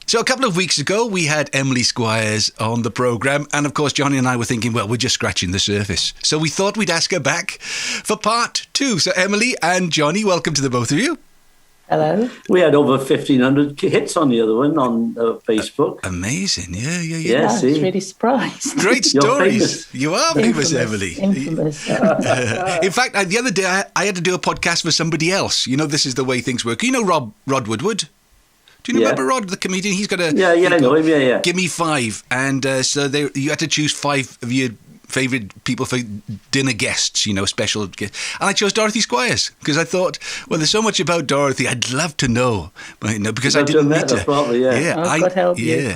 So a couple of weeks ago, we had Emily Squires on the programme. And of course, Johnny and I were thinking, well, we're just scratching the surface. So we thought we'd ask her back for part 2. So Emily and Johnny, welcome to the both of you. Hello. We had over 1,500 hits on the other one on Facebook. Amazing. Yeah. Yeah, I was really surprised. Great stories. You are famous, Emily. Infamous. In fact, the other day, I had to do a podcast for somebody else. You know, this is the way things work. You know Rod Woodward? Do you remember Rod, the comedian? He's got a... Yeah, I know him, yeah. Give me 5. And so you had to choose 5 of your favourite people for dinner guests, you know, special guests. And I chose Dorothy Squires because I thought, well, there's so much about Dorothy I'd love to know, but, you know, because I didn't meet her. Probably, God help you.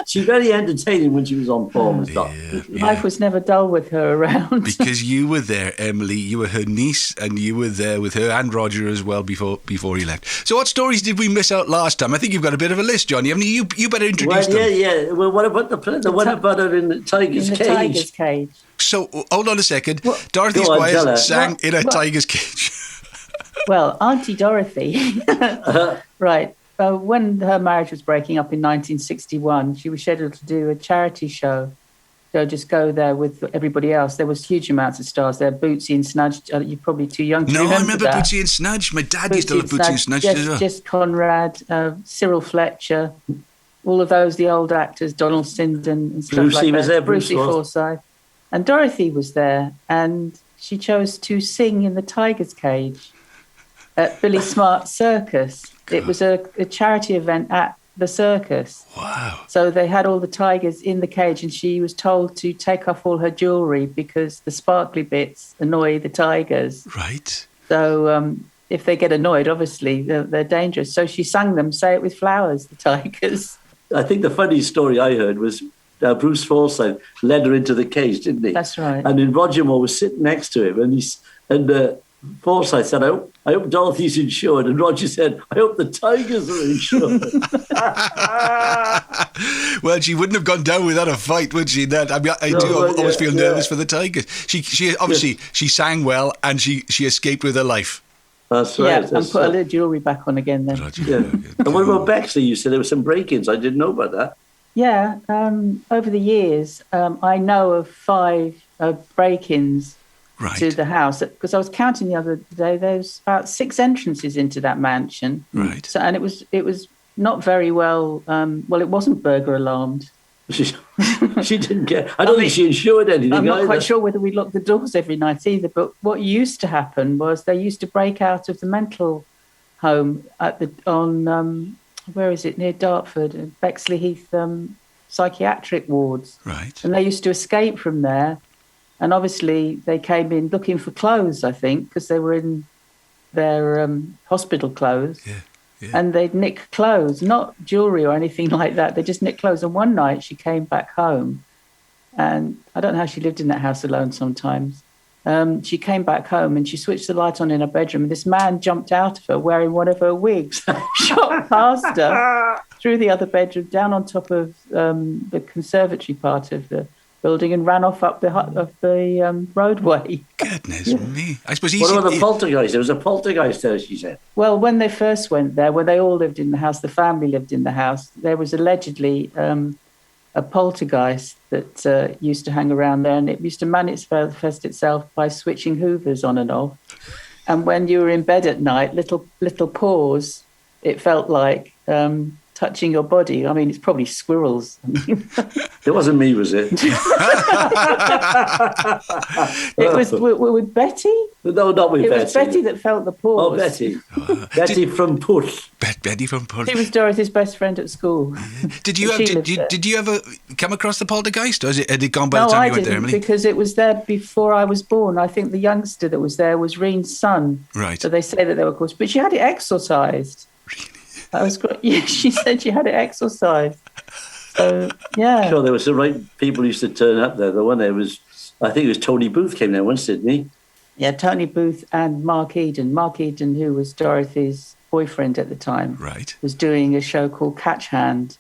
She's very entertaining when she was on form and stuff. Life was never dull with her around. Because you were there, Emily. You were her niece, and you were there with her and Roger as well before he left. So what stories did we miss out last time? I think you've got a bit of a list, Johnny. I mean, you better introduce them. Yeah. Well, what about the one about her in the tiger's cage? Tiger's cage. So, hold on a second. Dorothy Squires sang in a tiger's cage. Well, Auntie Dorothy, right, when her marriage was breaking up in 1961, she was scheduled to do a charity show. So just go there with everybody else. There was huge amounts of stars there. Bootsy and Snudge. You're probably too young to remember that. No, I remember Bootsy and Snudge. My dad used to love Bootsy and Snudge as well. Jess Conrad, Cyril Fletcher, all of those, the old actors, Donald Sinden and stuff Brucey like that. was there, Bruce Forsyth. And Dorothy was there, and she chose to sing in the tiger's cage at Billy Smart's circus. It was a charity event at the circus. Wow. So they had all the tigers in the cage, and she was told to take off all her jewellery because the sparkly bits annoy the tigers. Right. So if they get annoyed, obviously, they're dangerous. So she sang them, Say It With Flowers, the tigers. I think the funny story I heard was Bruce Forsyth led her into the cage, didn't he? That's right. And then Roger Moore was sitting next to him, and Forsyth said, I hope Dorothy's insured. And Roger said, I hope the tigers are insured. Well, she wouldn't have gone down without a fight, would she? I always feel nervous for the tigers. She obviously she sang well, and she escaped with her life. That's right. Yeah, and put a little jewellery back on again then. And what about Bexley? You said there were some break-ins. I didn't know about that. Yeah, over the years, I know of 5 break-ins to the house, because I was counting the other day. There's about 6 entrances into that mansion. Right. So, and it was not very well. It wasn't burglar alarmed. She didn't get. I don't think she insured anything. I'm not quite sure whether we locked the doors every night either. But what used to happen was they used to break out of the mental home where is it, near Dartford, Bexley Heath psychiatric wards. Right. And they used to escape from there. And obviously they came in looking for clothes, I think, because they were in their hospital clothes. Yeah. And they'd nick clothes, not jewellery or anything like that. They just nicked clothes. And one night she came back home, and I don't know how she lived in that house alone sometimes. She came back home and she switched the light on in her bedroom, and this man jumped out of her wearing one of her wigs, shot past her through the other bedroom, down on top of the conservatory part of the building, and ran off up the roadway. Goodness me. I suppose what about the poltergeist? There was a poltergeist there, she said. Well, when they first went there, when they all lived in the house, the family lived in the house, there was allegedly a poltergeist that used to hang around there, and it used to manifest itself by switching hoovers on and off. And when you were in bed at night, little paws, it felt like touching your body. I mean, it's probably squirrels. It wasn't me, was it? It was with Betty? No, not with Betty. It was Betty that felt the paws. Oh, Betty. Betty from Push. Betty from Push. She was Dorothy's best friend at school. Did you ever come across the poltergeist, or had it gone by the time you went there, Emily? No, I didn't, because it was there before I was born. I think the youngster that was there was Reen's son. Right. So they say that they were caused. But she had it exorcised. Really? That was great. Yeah, she said she had it exorcised. So, yeah. Sure, there was the right people used to turn up there. The one there was, I think it was Tony Booth came there once, didn't he? Yeah, Tony Booth and Mark Eden. Mark Eden, who was Dorothy's boyfriend at the time, right, was doing a show called Catch Hand,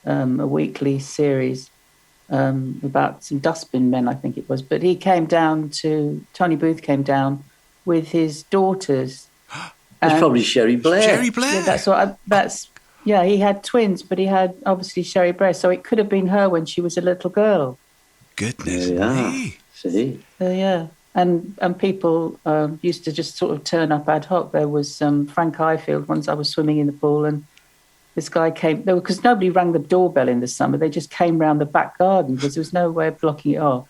a weekly series about some dustbin men, I think it was. But he came down Tony Booth came down with his daughters. That's probably Sherry Blair. Sherry Blair. Yeah, that's Yeah, he had twins, but he had obviously Sherry breast, so it could have been her when she was a little girl. Goodness me. See? Yeah. And people used to just sort of turn up ad hoc. There was Frank Ifield. Once I was swimming in the pool and this guy came, because nobody rang the doorbell in the summer. They just came round the back garden because there was no way of blocking it off.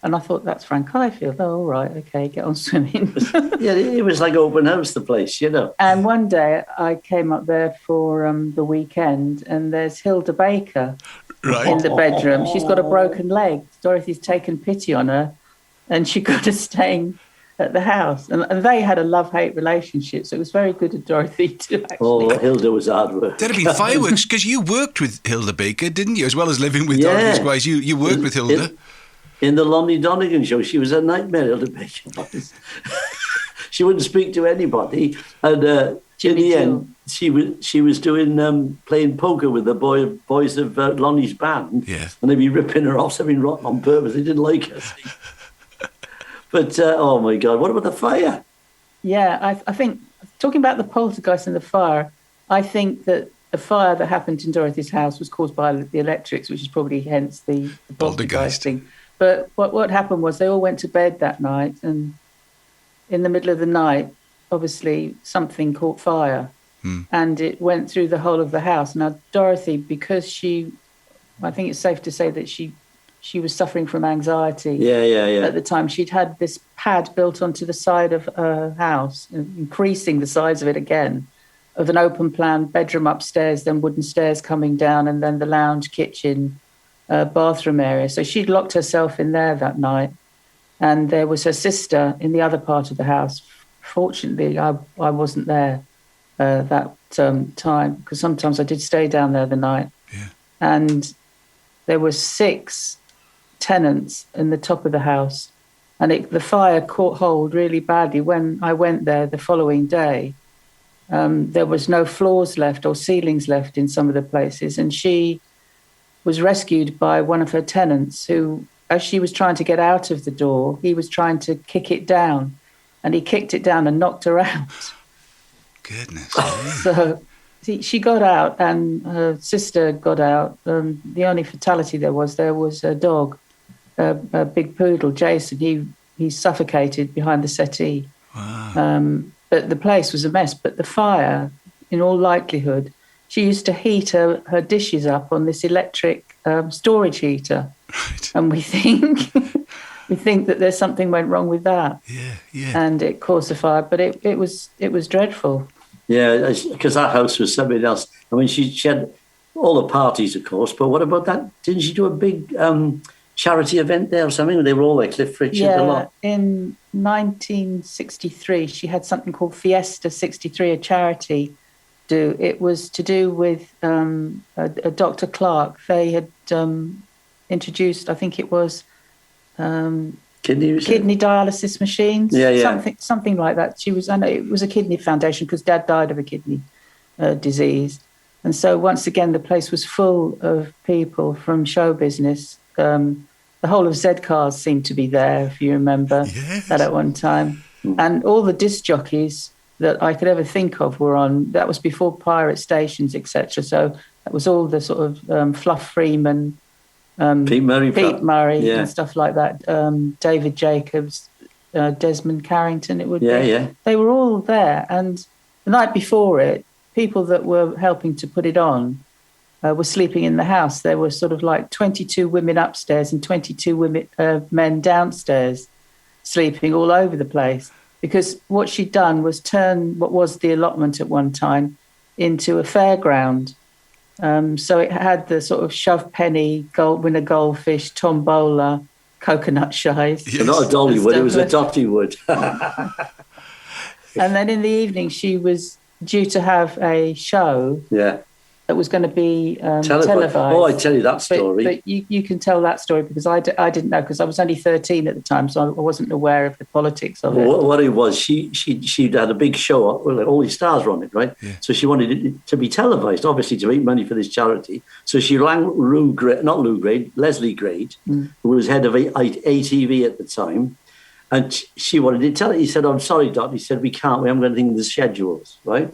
And I thought, that's Frank Ifield. Oh, all right, okay, get on swimming. Yeah, it was like open house, the place, you know. And one day I came up there for the weekend and there's Hilda Baker in the bedroom. She's got a broken leg. Dorothy's taken pity on her and she got her staying at the house. And they had a love-hate relationship, so it was very good of Dorothy to actually... Oh, Hilda was hard work. There'd have been fireworks, because you worked with Hilda Baker, didn't you? As well as living with Dorothy Squires, you worked with Hilda. In the Lonnie Donegan show, she was a nightmare, Hilda Baker was. She wouldn't speak to anybody. And in the end, she was doing playing poker with the boys of Lonnie's band. Yeah. And they'd be ripping her off, something rotten on purpose. They didn't like her. But, oh, my God, what about the fire? Yeah, I think, talking about the poltergeist and the fire, I think that the fire that happened in Dorothy's house was caused by the electrics, which is probably hence the poltergeist thing. But what happened was they all went to bed that night, and in the middle of the night, obviously, something caught fire, and it went through the whole of the house. Now, Dorothy, because I think it's safe to say that she was suffering from anxiety at the time. She'd had this pad built onto the side of her house, increasing the size of it again, of an open plan bedroom upstairs, then wooden stairs coming down, and then the lounge, kitchen, bathroom area. So she'd locked herself in there that night. And there was her sister in the other part of the house. Fortunately, I wasn't there that time, because sometimes I did stay down there the night. Yeah. And there were 6 tenants in the top of the house. And the fire caught hold really badly. When I went there the following day, there was no floors left or ceilings left in some of the places. And she was rescued by one of her tenants who, as she was trying to get out of the door, he was trying to kick it down, and he kicked it down and knocked her out. Goodness. So she got out, and her sister got out. The only fatality there was a dog, a big poodle, Jason. He suffocated behind the settee. Wow. But the place was a mess. But the fire, in all likelihood, she used to heat her dishes up on this electric storage heater. Right. And we think that there's something went wrong with that. Yeah. And it caused a fire, but it was dreadful. Yeah, because that house was something else. I mean, she had all the parties, of course, but what about that? Didn't she do a big charity event there or something? They were all like Cliff Richard a lot. In 1963, she had something called Fiesta 63, a charity. It was to do with a Dr. Clark. They had introduced, I think it was kidney dialysis machines. Yeah. Something like that. I know it was a kidney foundation because Dad died of a kidney disease, and so once again the place was full of people from show business. The whole of Z Cars seemed to be there, if you remember that at one time, and all the disc jockeys that I could ever think of were on. That was before pirate stations, etc. So that was all the sort of Fluff Freeman, Pete Murray and stuff like that. David Jacobs, Desmond Carrington. It would be. They were all there, and the night before it, people that were helping to put it on were sleeping in the house. There were sort of like 22 women upstairs and 22 men downstairs, sleeping all over the place. Because what she'd done was turn what was the allotment at one time into a fairground. So it had the sort of shove penny, winner goldfish, tombola, coconut shies. Yes. Not a Dollywood, it was a Dottywood. And then in the evening, she was due to have a show. Yeah. That was going to be televised. Oh, I tell you that story. But you can tell that story because I didn't know, because I was only 13 at the time, so I wasn't aware of the politics of it. What it was, she had a big show, all these stars were on it, right? Yeah. So she wanted it to be televised, obviously, to make money for this charity. So she rang Leslie Grade, who was head of ATV at the time, and she wanted to tell it. He said, "I'm sorry, Dot." He said, "We can't. We haven't got anything in the schedules, right?"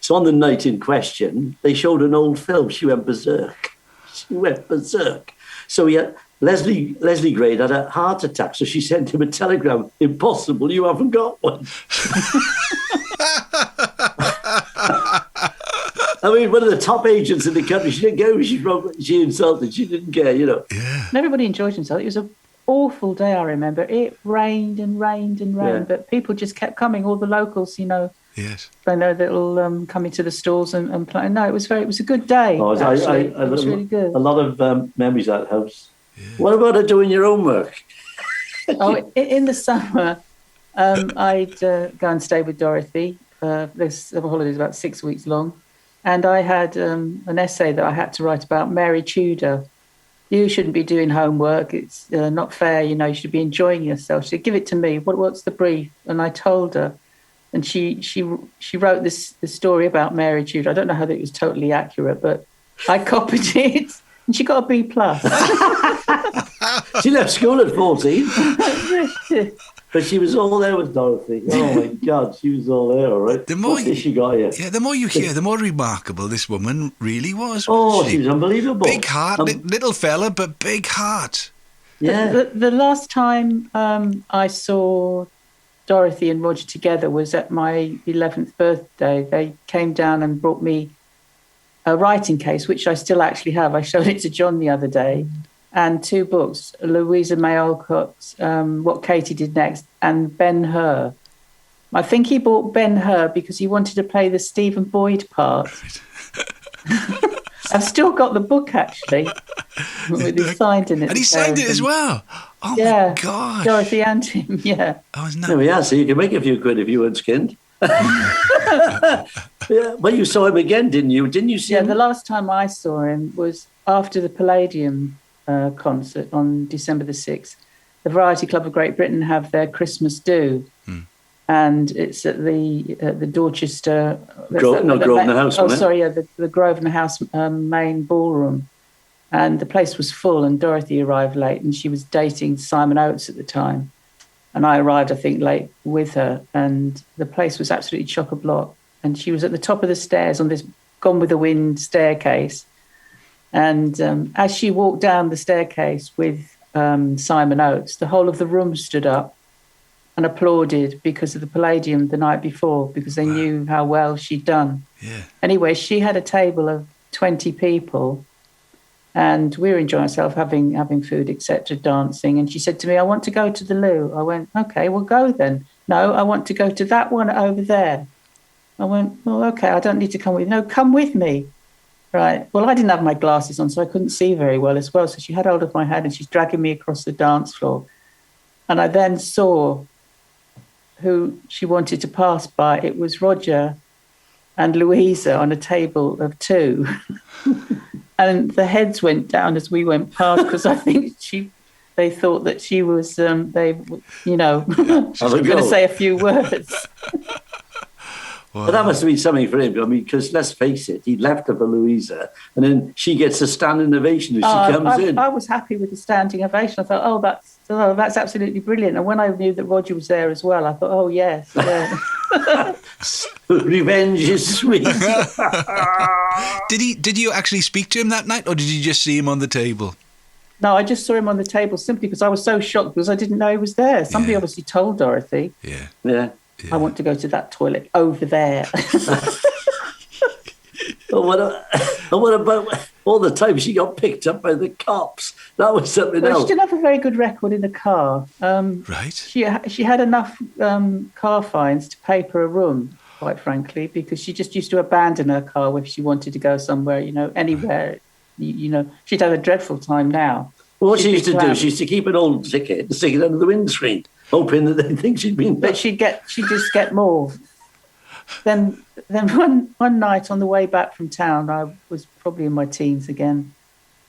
So on the night in question, they showed an old film. She went berserk. So Leslie Gray had a heart attack, so she sent him a telegram. Impossible, you haven't got one. I mean, one of the top agents in the country, she didn't go. She insulted. She didn't care, Yeah. And everybody enjoyed themselves. It was an awful day, I remember. It rained and rained and rained, but people just kept coming. All the locals, Yes. I know that'll come into the stalls and play. No, it was a good day. Oh, it was really good. A lot of memories of that house. Yeah. What about her doing your own work? In the summer, I'd go and stay with Dorothy. The summer holidays about 6 weeks long. And I had an essay that I had to write about Mary Tudor. You shouldn't be doing homework. It's not fair. You should be enjoying yourself. She said, give it to me. What's the brief? And I told her. And she wrote this story about Mary Tudor. I don't know how it was totally accurate, but I copied it. And she got a B+. She left school at 14. But she was all there with Dorothy. Oh, my God, she was all there, all right. She got here? Yeah, the more you hear, the more remarkable this woman really was. She was unbelievable. Big heart, little fella, but big heart. Yeah. The last time I saw Dorothy and Roger together was at my 11th birthday. They came down and brought me a writing case, which I still actually have. I showed it to John the other day. And 2 books, Louisa May Alcott's What Katie Did Next and Ben-Hur. I think he bought Ben-Hur because he wanted to play the Stephen Boyd part. I've still got the book, actually, with his signed in it. And he signed it as well? Oh, yeah, my gosh. Dorothy and him, yeah. Oh, isn't that... There we are, so you can make a few quid if you weren't skinned. Yeah, well, you saw him again, didn't you? Didn't you see him? Yeah, the last time I saw him was after the Palladium concert on December the 6th. The Variety Club of Great Britain have their Christmas do, and it's at the Dorchester Grosvenor House. The Grosvenor House main ballroom, and the place was full. And Dorothy arrived late, and she was dating Simon Oates at the time, and I arrived, I think, late with her, and the place was absolutely chock-a-block. And she was at the top of the stairs on this Gone with the Wind staircase. And as she walked down the staircase with Simon Oates, the whole of the room stood up and applauded because of the Palladium the night before, because they knew how well she'd done. Yeah. Anyway, she had a table of 20 people, and we were enjoying ourselves, having food, etc., dancing. And she said to me, I want to go to the loo. I went, okay, well, go then. No, I want to go to that one over there. I went, well, okay, I don't need to come with you. No, come with me. Right. Well, I didn't have my glasses on, so I couldn't see very well as well. So she had hold of my hand and she's dragging me across the dance floor. And I then saw who she wanted to pass by. It was Roger and Louisa on a table of 2. And the heads went down as we went past because I think they thought that she was, she was going to say a few words. But that must have been something for him. I mean, because let's face it, he left her for Louisa, and then she gets a standing ovation as she comes in. I was happy with the standing ovation. I thought, that's absolutely brilliant. And when I knew that Roger was there as well, I thought, oh yes, yeah. Revenge is sweet. Did you actually speak to him that night, or did you just see him on the table? No, I just saw him on the table simply because I was so shocked because I didn't know he was there. Somebody obviously told Dorothy. Yeah. Yeah. I want to go to that toilet over there. What about all the time she got picked up by the cops? That was something else. She didn't have a very good record in the car. Right. She had enough car fines to pay for a room, quite frankly, because she just used to abandon her car if she wanted to go somewhere, anywhere. She'd had a dreadful time now. Well, what she used to do, she used to keep an old ticket and stick it under the windscreen, hoping that they'd think she'd been... But she'd just get more. Then one night on the way back from town, I was probably in my teens again,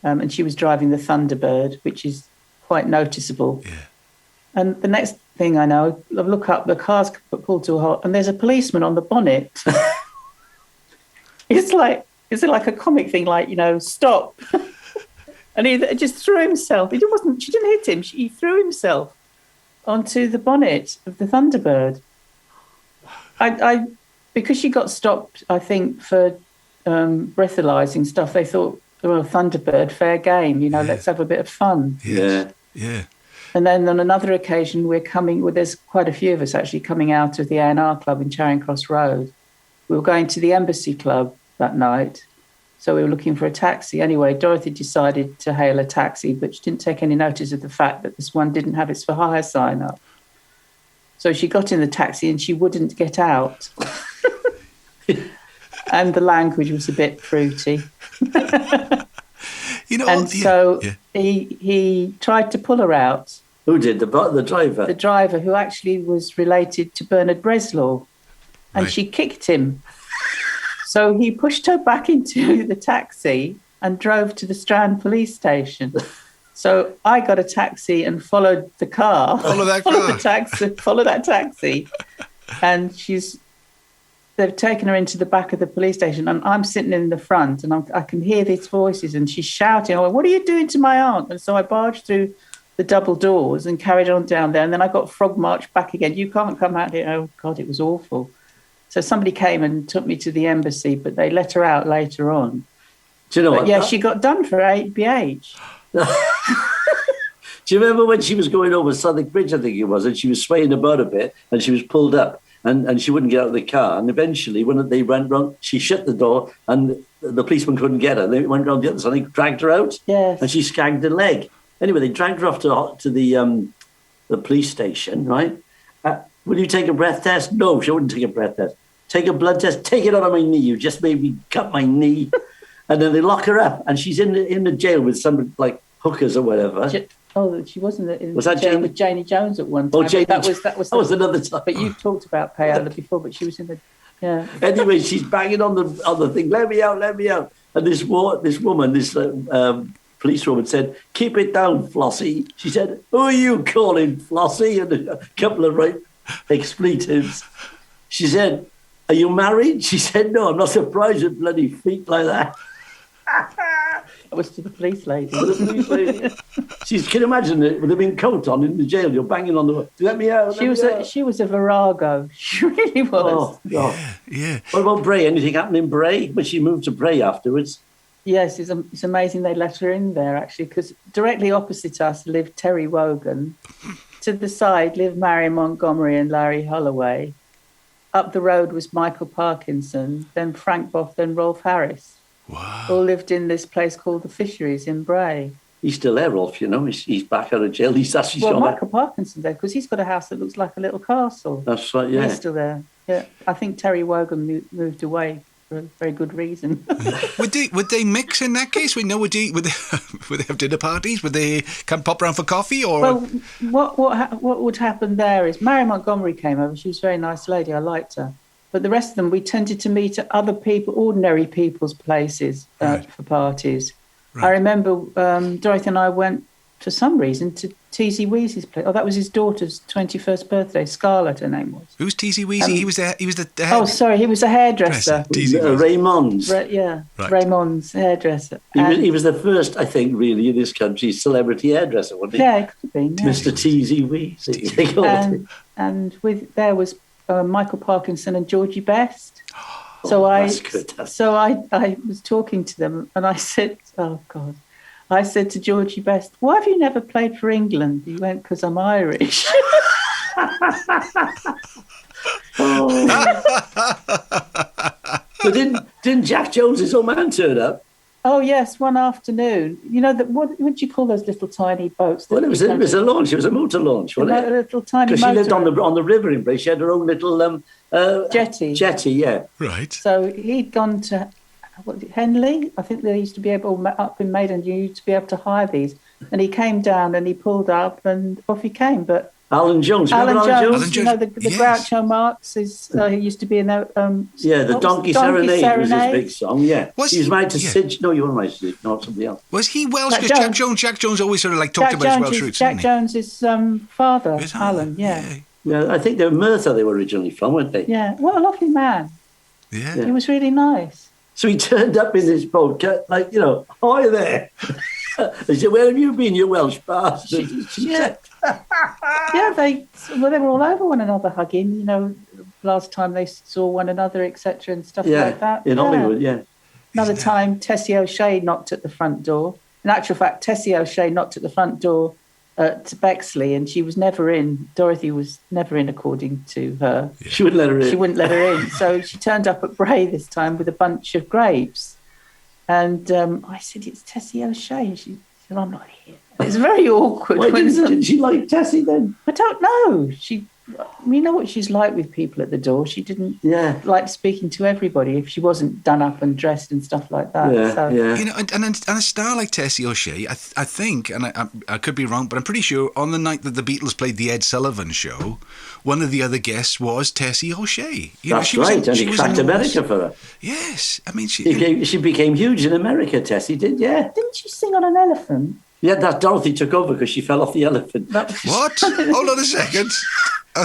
and she was driving the Thunderbird, which is quite noticeable. Yeah. And the next thing I know, I look up, the car's pulled to a halt, and there's a policeman on the bonnet. It's like a comic thing, stop. And he just threw himself. She didn't hit him. He threw himself onto the bonnet of the Thunderbird. because she got stopped, I think, for breathalyzing stuff, they thought, well, Thunderbird, fair game, let's have a bit of fun. Yes. Yeah. And then on another occasion, there's quite a few of us actually coming out of the A&R Club in Charing Cross Road. We were going to the Embassy Club that night, so we were looking for a taxi. Anyway, Dorothy decided to hail a taxi, but she didn't take any notice of the fact that this one didn't have its for hire sign up. So she got in the taxi and she wouldn't get out. And the language was a bit fruity. He tried to pull her out. Who did? The driver? The driver, who actually was related to Bernard Bresslaw. And Right. she kicked him. So he pushed her back into the taxi and drove to the Strand police station. So I got a taxi and followed the car. Follow that taxi. And they've taken her into the back of the police station, and I'm sitting in the front, and I can hear these voices, and she's shouting, "Oh, what are you doing to my aunt?" And so I barged through the double doors and carried on down there, and then I got frog marched back again. "You can't come out here." Oh, God, it was awful. So somebody came and took me to the embassy, but they let her out later on. Do you know what? Yeah, she got done for 8BH. Do you remember when she was going over Southwark Bridge, I think it was, and she was swaying about a bit, and she was pulled up, and she wouldn't get out of the car. And eventually, when they went round, she shut the door, and the policeman couldn't get her. They went round the other side, and they dragged her out, yes. And she skagged her leg. Anyway, they dragged her off to the police station, right? Will you take a breath test? No, she wouldn't take a breath test. Take a blood test. Take it out of my knee. You just made me cut my knee. And then they lock her up, and she's in the jail with some like hookers or whatever. She wasn't in was that jail with Janie Jones at one time. Oh, Janie, that was another time. But you talked about Paola before, but she was in the Anyway, she's banging on the thing. Let me out, let me out. And this woman, policewoman said, "Keep it down, Flossie." She said, "Who are you calling Flossie?" And a couple of expletives. She said, "Are you married?" She said, "No, I'm not surprised at bloody feet like that." That was to the police lady. Can you imagine it with a big coat on in the jail? You're banging on the door. "Let me out." She was a virago. She really was. Oh, yeah. What about Bray? Anything happened in Bray? But she moved to Bray afterwards. Yes, it's amazing they let her in there, actually, because directly opposite us lived Terry Wogan. To the side lived Mary Montgomery and Larry Holloway. Up the road was Michael Parkinson, then Frank Boff, then Rolf Harris. Wow. All lived in this place called the Fisheries in Bray. He's still there, Rolf, He's back out of jail. Michael Parkinson's there, because he's got a house that looks like a little castle. That's right, yeah. He's still there. Yeah, I think Terry Wogan moved away for a very good reason. Would they mix in that case? Would they have dinner parties? Would they come pop round for coffee? Or well, what would happen there is Mary Montgomery came over. She was a very nice lady. I liked her. But the rest of them, we tended to meet at other people, ordinary people's places for parties. Right. I remember Dorothy and I went, for some reason, to Teasy Weezy's place. Oh, that was his daughter's 21st birthday. Scarlett, her name was. Who's Teasy Weezy? He was the Oh, sorry, he was a hairdresser. Raymond's. Raymond's hairdresser. He was the first, I think, really, in this country, celebrity hairdresser, wasn't he? Yeah, it could have been. Yeah. Mr. Teasy Weezy. And there was Michael Parkinson and Georgie Best. That's good. I was talking to them, and I said, "Oh God." I said to Georgie Best, "Why have you never played for England?" He went, "Because I'm Irish." But didn't Jack Jones's old man turn up? Oh yes, one afternoon. What do you call those little tiny boats? Well, it was a launch. It was a motor launch, wasn't it? A little tiny. Because she lived on the river in Bray. She had her own little jetty. Jetty, yeah. Right. So he'd gone to Henley. I think they used to be able up in Maiden. You used to be able to hire these. And he came down and he pulled up and off he came. But Alan Jones. Alan Jones. The Groucho Marx he used to be in that. The Donkey Serenade was his big song. Yeah, he was married to Sid. No, you weren't married to Sid. Not somebody else. Was he Welsh? Because Jack Jones always sort of talked about his Welsh roots. Jack Jones's father, Alan. Yeah. Yeah, I think they were Merthyr. They were originally from, weren't they? Yeah. What a lovely man. Yeah. He was really nice. So he turned up in this boat, hi there. He said, "Where have you been, you Welsh bastard?" Yeah, they were all over one another, hugging. last time they saw one another, etc., and stuff like that. In Hollywood, yeah. Another time, Tessie O'Shea knocked at the front door. In actual fact, Tessie O'Shea knocked at the front door to Bexley, and she was never in. Dorothy was never in, according to her. Yeah. She wouldn't let her in. She wouldn't let her in. So she turned up at Bray this time with a bunch of grapes. And I said, it's Tessie O'Shea. She said, I'm not here. It's very awkward. Why didn't she like Tessie then? I don't know. You know what she's like with people at the door. She didn't like speaking to everybody if she wasn't done up and dressed and stuff like that. You know, and a star like Tessie O'Shea, I think, and I could be wrong, but I'm pretty sure on the night that the Beatles played the Ed Sullivan Show, one of the other guests was Tessie O'Shea. That's right, and he cracked America for her. Yes, I mean she became huge in America. Tessie did, yeah. Didn't she sing on an elephant? Yeah, that Dorothy took over because she fell off the elephant. What? Hold on a second.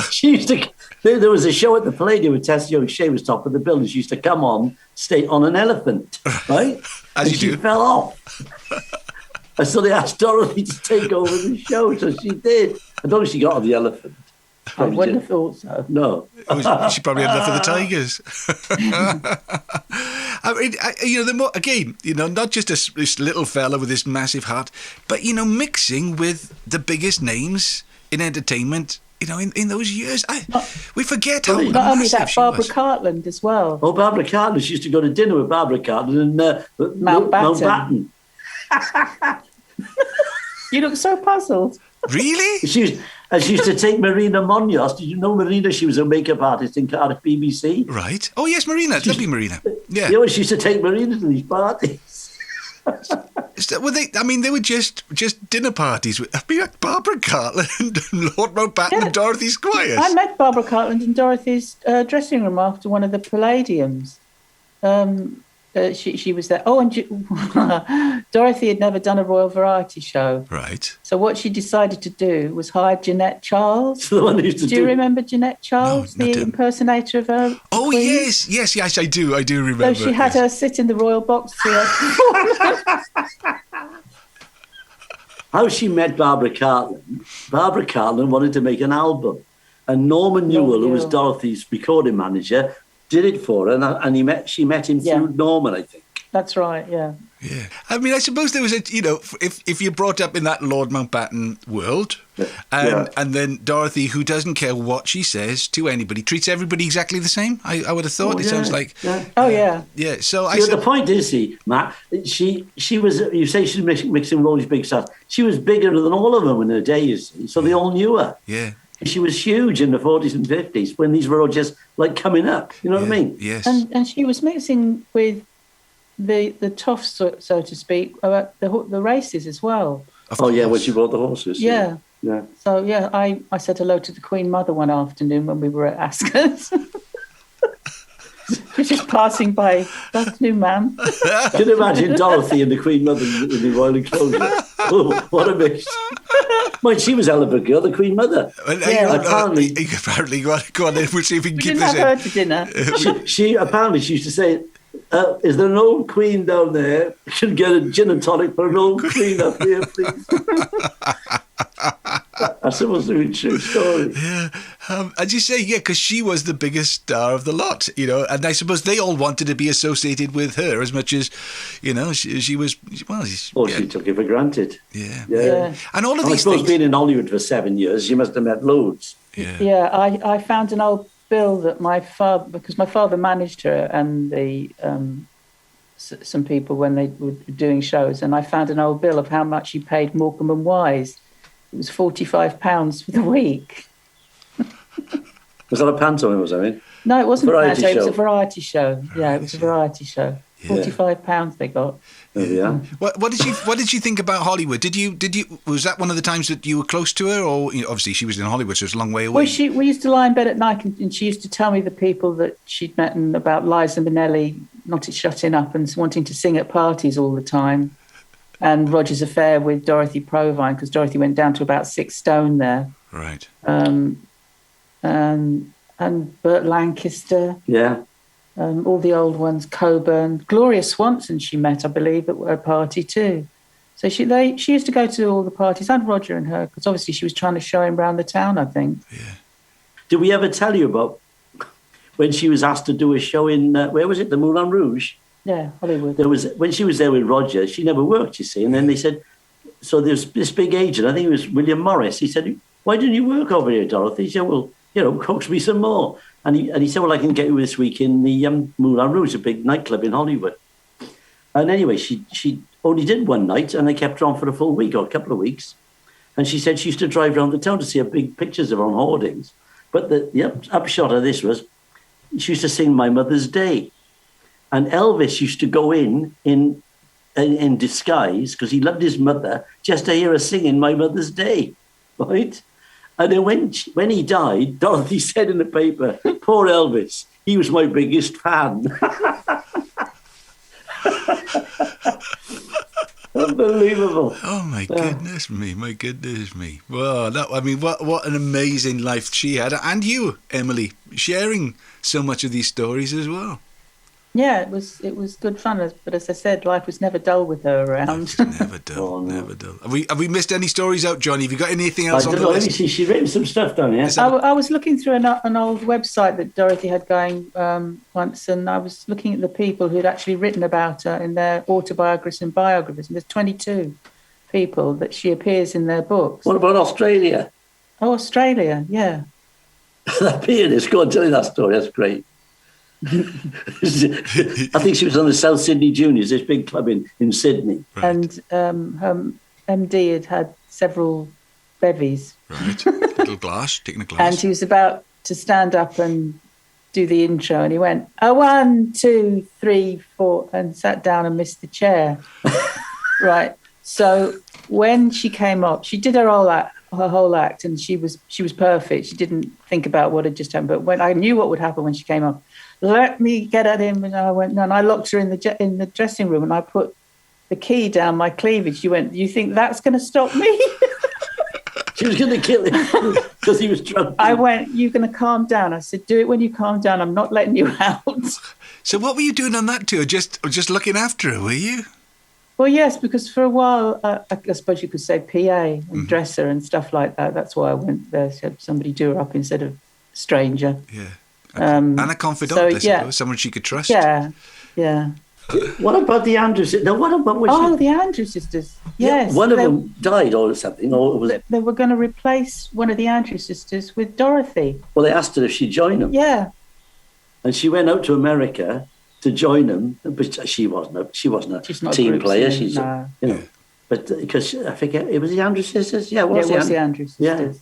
She used to. There was a show at the Palladium with Tessie O'Shea was top of the bill, and she used to come on, stay on an elephant, right? As she fell off. And so they asked Dorothy to take over the show, so she did. I don't know if she got on the elephant. I wouldn't have thought so. No. She probably had enough of the tigers. I mean, the more, again, not just this little fella with this massive heart, but, mixing with the biggest names in entertainment, in those years. We forget how not only that, Barbara Cartland as well. Oh, Barbara Cartland. She used to go to dinner with Barbara Cartland in Mountbatten. You look so puzzled. Really? She used to take Marina Munoz. Did you know Marina? She was a makeup artist in Cardiff, BBC. Right. Oh, yes, Marina. Lovely Marina. Yeah. Yeah, well, she used to take Marina to these parties. They were just dinner parties with Barbara Cartland and Lord Mountbatten and Dorothy Squires. I met Barbara Cartland in Dorothy's dressing room after one of the Palladiums. She was there. Oh, and Dorothy had never done a Royal Variety Show. Right. So what she decided to do was hire Jeanette Charles. The one who used to do you remember Jeanette Charles, the impersonator of her? Oh, Queen? Yes, I do remember. So she had her sit in the royal box to her. How she met Barbara Cartland. Barbara Cartland wanted to make an album. And Norman Newell, who was Dorothy's recording manager, did it for her, and she met him through Norman, I think. That's right, yeah. Yeah. I mean, I suppose there was if you're brought up in that Lord Mountbatten world, and then Dorothy, who doesn't care what she says to anybody, treats everybody exactly the same, I would have thought. It sounds like... Yeah. Oh, yeah. Yeah, so the point is, Matt, she was, you say she's mixing with all these big stars. She was bigger than all of them in her day, you see, so they all knew her. Yeah. She was huge in the 40s and 50s when these were all just like coming up. You know what I mean? Yes. And she was mixing with the toffs, so to speak, about the races as well. When she brought the horses. Yeah. So, I said hello to the Queen Mother one afternoon when we were at Ascot. She's just passing by. Good afternoon, ma'am. Can you imagine Dorothy and the Queen Mother in the royal enclosure? Oh, what a mix. Mind, she was a hell of a girl, the Queen Mother. Apparently, go on then, we'll see if we can keep this in. We didn't have her to dinner. She used to say, is there an old queen down there? Should get a gin and tonic for an old queen up here, please. That's supposed to be a true story. Yeah. As you say, because she was the biggest star of the lot, and I suppose they all wanted to be associated with her as much as, she was, she took it for granted. Yeah. And all of these things. I suppose things... being in Hollywood for 7 years, she must have met loads. Yeah, I found an old bill that my father managed her and some people when they were doing shows, and I found an old bill of how much he paid Morecambe and Wise. It was £45 for the week. Was that a pantomime or something? No, it wasn't a pantomime. It was a variety show. Yeah, it was a variety show. £45 they got. Yeah. What did you think about Hollywood? Did you was that one of the times that you were close to her, or obviously she was in Hollywood, so it's a long way away? Well, we used to lie in bed at night, and she used to tell me the people that she'd met and about Liza Minnelli not shutting up and wanting to sing at parties all the time, and Roger's affair with Dorothy Provine, because Dorothy went down to about 6 stone there. Right. And Burt Lancaster. Yeah. All the old ones, Coburn, Gloria Swanson she met, I believe, at a party too. So she used to go to all the parties, and Roger and her, because obviously she was trying to show him around the town, I think. Yeah. Did we ever tell you about when she was asked to do a show in, where was it, the Moulin Rouge? Yeah, Hollywood. When she was there with Roger, she never worked, you see. And then they said, so there's this big agent, I think it was William Morris. He said, why didn't you work over here, Dorothy? He said, well, coax me some more. And he said, well, I can get you this week in the Moulin Rouge, a big nightclub in Hollywood. And anyway, she only did one night, and they kept her on for a full week or a couple of weeks. And she said she used to drive around the town to see her big pictures of her on hoardings. But the upshot of this was she used to sing My Mother's Day. And Elvis used to go in disguise because he loved his mother just to hear her singing My Mother's Day, right? And then when he died, Dorothy said in the paper, poor Elvis, he was my biggest fan. Unbelievable. Oh my goodness me! Wow, what an amazing life she had, and you, Emily, sharing so much of these stories as well. Yeah, it was good fun, but as I said, life was never dull with her around. Never dull, never dull. Have we missed any stories out, Johnny? Have you got anything else on the list? list? Let me see. She's written some stuff down here. I was looking through an old website that Dorothy had going once, and I was looking at the people who'd actually written about her in their autobiographies and biographies. And there's 22 people that she appears in their books. What about Australia? Oh, Australia, yeah. That pianist, go on, tell me that story. That's great. I think she was on the South Sydney Juniors, this big club in Sydney. Right. And her MD had several bevies. Right, taking a glass. And he was about to stand up and do the intro, and he went, 1, 2, 3, 4, and sat down and missed the chair. Right. So when she came up, she did her whole act, and she was perfect. She didn't think about what had just happened. But when I knew what would happen when she came up, let me get at him, and I went no, and I locked her in the dressing room, and I put the key down my cleavage. She went, "You think that's going to stop me?" She was going to kill him because he was drunk. I went, "You're going to calm down." I said, "Do it when you calm down. I'm not letting you out." So what were you doing on that tour? Just looking after her, were you? Well, yes, because for a while, I suppose you could say PA and dresser and stuff like that. That's why I went there, to have somebody do her up instead of stranger. Yeah. And a confidant, I suppose, someone she could trust. Yeah. What about the Andrews sisters? No, what about the Andrews sisters. Yes. Yeah, one of them died or something. Or was they were going to replace one of the Andrews sisters with Dorothy. Well, they asked her if she'd join them. Yeah. And she went out to America to join them, but she wasn't a team player. She's but because I forget, it was the Andrews sisters. Yeah, it was the Andrews sisters. Yeah.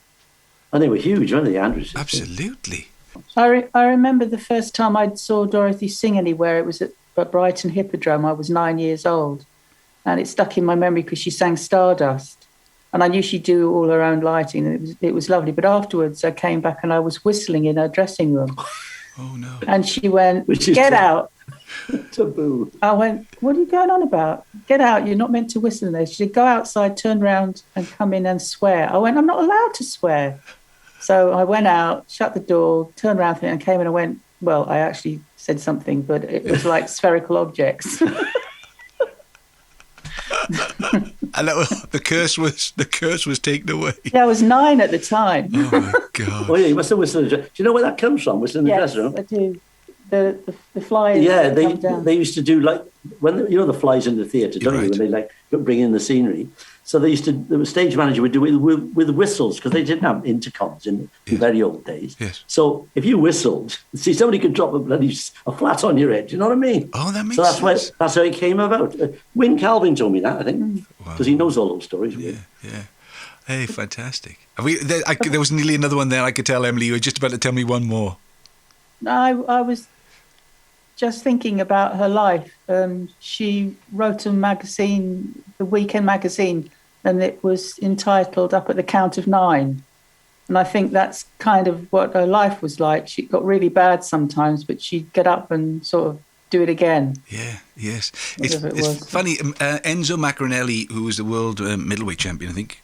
And they were huge, weren't they, the Andrews sisters? Absolutely. I remember the first time I saw Dorothy sing anywhere. It was at Brighton Hippodrome. I was 9 years old, and it stuck in my memory because she sang Stardust, and I knew she'd do all her own lighting, and it was lovely. But afterwards, I came back and I was whistling in her dressing room. Oh no! And she went, "Get out!" Taboo. I went, "What are you going on about? Get out! You're not meant to whistle in there." She said, "Go outside, turn round, and come in and swear." I went, "I'm not allowed to swear." So I went out, shut the door, turned around and came in and went, well, I actually said something, but it was like spherical objects. And the curse was taken away. Yeah, I was 9 at the time. Oh my God. Oh yeah, you must have whistled. Do you know where that comes from? Whistling in the dressing room? I do. The flies. Yeah, they used to do like when the flies in the theatre, don't you? When they like bring in the scenery. So the stage manager would do it with whistles because they didn't have intercoms in the very old days. Yes. So if you whistled, see, somebody could drop a flat on your head. Do you know what I mean? Oh, that makes sense. So that's how it came about. Wyn Calvin told me that, I think, because he knows all those stories. Yeah. Hey, fantastic. There was nearly another one there. I could tell, Emily, you were just about to tell me one more. I was just thinking about her life. She wrote a magazine, the Weekend magazine, and it was entitled Up at the Count of 9. And I think that's kind of what her life was like. She got really bad sometimes, but she'd get up and sort of do it again. Yeah, yes. It's funny, Enzo Macronelli, who was the world middleweight champion, I think,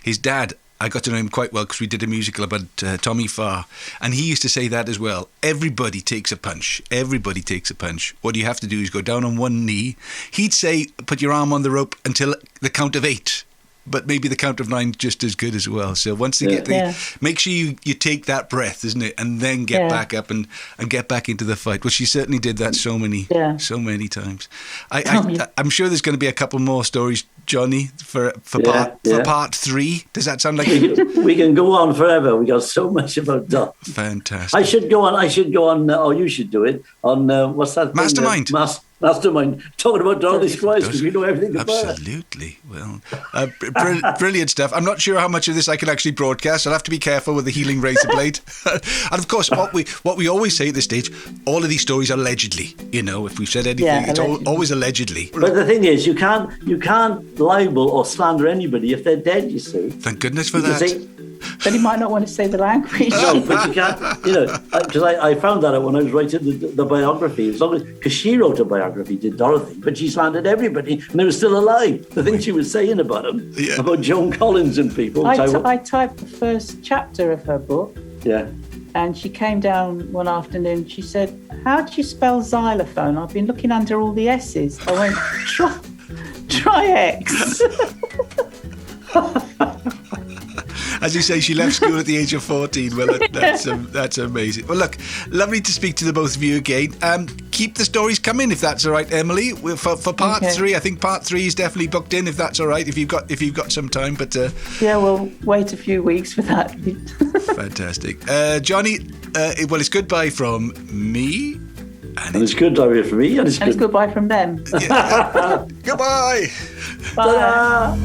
his dad, I got to know him quite well because we did a musical about Tommy Farr, and he used to say that as well. Everybody takes a punch. Everybody takes a punch. What you have to do is go down on one knee. He'd say, put your arm on the rope until the count of 8. but maybe the count of 9 just as good as well. So once they make sure you take that breath, isn't it, and then get back up and get back into the fight. Well, she certainly did that so many times. I'm sure there's going to be a couple more stories, Johnny, for part 3. Does that sound like we can go on forever? We got so much about that. Fantastic. I should go on. Or you should do it on what's that? Mastermind. Mastermind. Talking about Dorothy Squires because we know everything about her. Absolutely. Well, brilliant stuff. I'm not sure how much of this I can actually broadcast. I'll have to be careful with the healing razor blade. And of course, what we always say at this stage, all of these stories are allegedly. You know, if we've said anything, it's always allegedly. But the thing is, you can't libel or slander anybody if they're dead. You see. Thank goodness for that. But he might not want to say the language. No, but you can't, because I found that out when I was writing the biography. As long as, because she wrote a biography, did Dorothy, but she slandered everybody, and they were still alive. The things she was saying about them, about Joan Collins and people. I typed the first chapter of her book. Yeah. And she came down one afternoon. She said, "How do you spell xylophone? I've been looking under all the S's." I went, "Try X." As you say, she left school at the age of 14. Well, that's amazing. Well, look, lovely to speak to the both of you again. Keep the stories coming, if that's all right, Emily. For part 3, I think part 3 is definitely booked in, if that's all right. If you've got some time, but we'll wait a few weeks for that. Fantastic, Johnny. Well, it's goodbye from me. And it's goodbye from me. And it's goodbye from them. Goodbye. Bye.